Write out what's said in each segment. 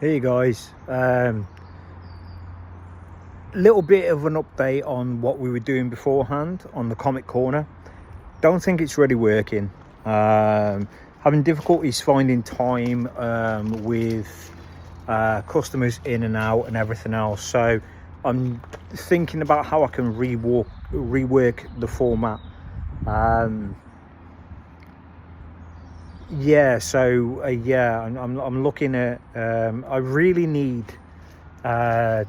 Hey guys, little bit of an update on what we were doing beforehand on the Comic Corner. Don't think it's really working. Having difficulties finding time with customers in and out and everything else. So I'm thinking about how I can rework the format. I'm looking at. I really need, to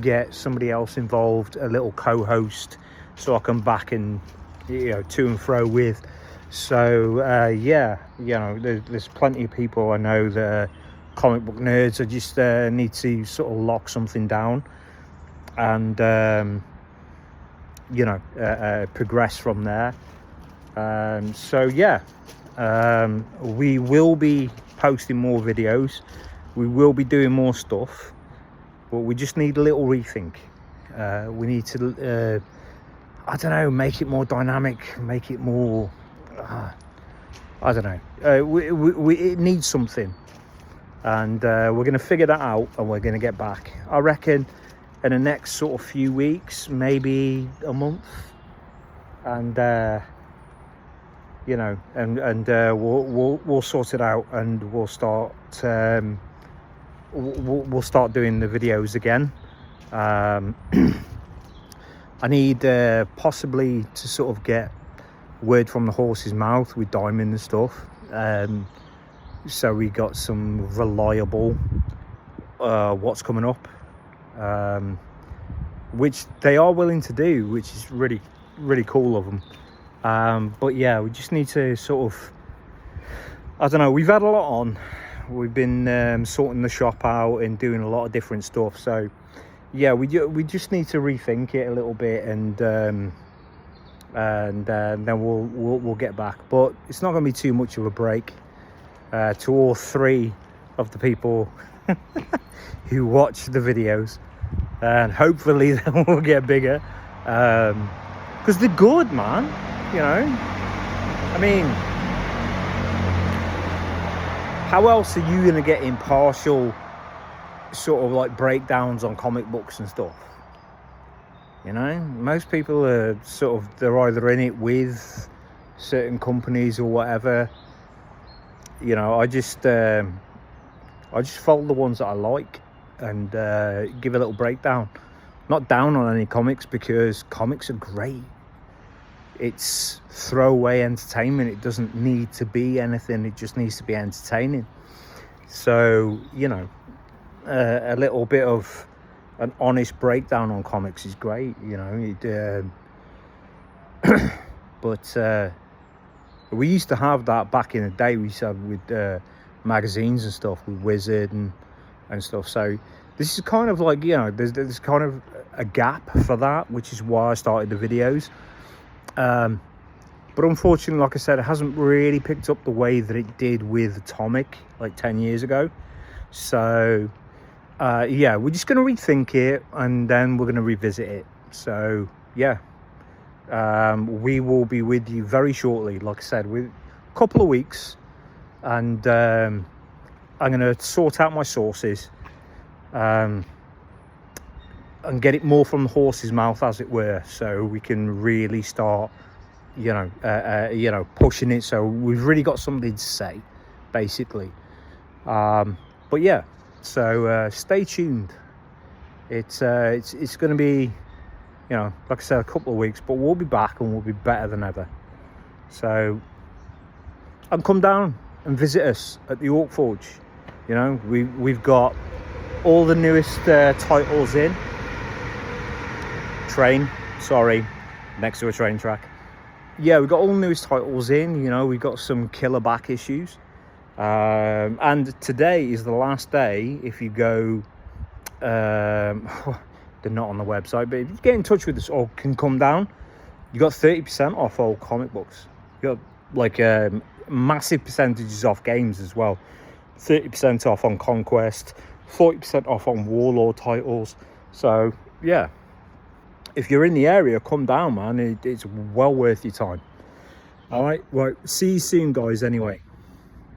get somebody else involved, a little co-host, so I can back and to and fro with. So there's plenty of people I know that are comic book nerds. I just need to sort of lock something down and progress from there. We will be posting more videos, we will be doing more stuff, but we just need a little rethink. We need to make it more dynamic, make it more it needs something, and we're going to figure that out, and we're going to get back, I reckon, in the next sort of few weeks, maybe a month, and we'll sort it out, and we'll start we'll start doing the videos again. I need possibly to sort of get word from the horse's mouth with Diamond and stuff, so we got some reliable what's coming up, which they are willing to do, which is really, really cool of them. But yeah, we just need to sort of, we've had a lot on. We've been sorting the shop out and doing a lot of different stuff. So yeah, we just need to rethink it a little bit, and then we'll get back. But it's not going to be too much of a break to all three of the people who watch the videos, and hopefully they will get bigger, because they're good, man. I mean, how else are you going to get impartial sort of like breakdowns on comic books and stuff? Most people are they're either in it with certain companies or whatever. I just follow the ones that I like and give a little breakdown. Not down on any comics, because comics are great. It's throwaway entertainment. It doesn't need to be anything, it just needs to be entertaining. So a little bit of an honest breakdown on comics is great. But we used to have that back in the day. We used to have with magazines and stuff, with Wizard and stuff. So this is kind of like, there's kind of a gap for that, which is why I started the videos. But unfortunately, like I said, it hasn't really picked up the way that it did with Atomic like 10 years ago. So we're just going to rethink it, and then we're going to revisit it. So we will be with you very shortly, like I said, with a couple of weeks, and I'm going to sort out my sources and get it more from the horse's mouth, as it were, so we can really start pushing it, so we've really got something to say, basically. But yeah, so stay tuned. It's going to be, like I said, a couple of weeks, but we'll be back, and we'll be better than ever. So, and come down and visit us at the Orc Forge. We've got all the newest titles in. Next to a train track. Yeah, we've got all the newest titles in. We've got some killer back issues, and today is the last day. If you go, they're not on the website, but if you get in touch with us or can come down, you got 30% off all comic books. You got like massive percentages off games as well. 30% off on Conquest, 40% off on Warlord titles. So yeah, if you're in the area, come down, man. It's well worth your time. All right, see you soon, guys, anyway.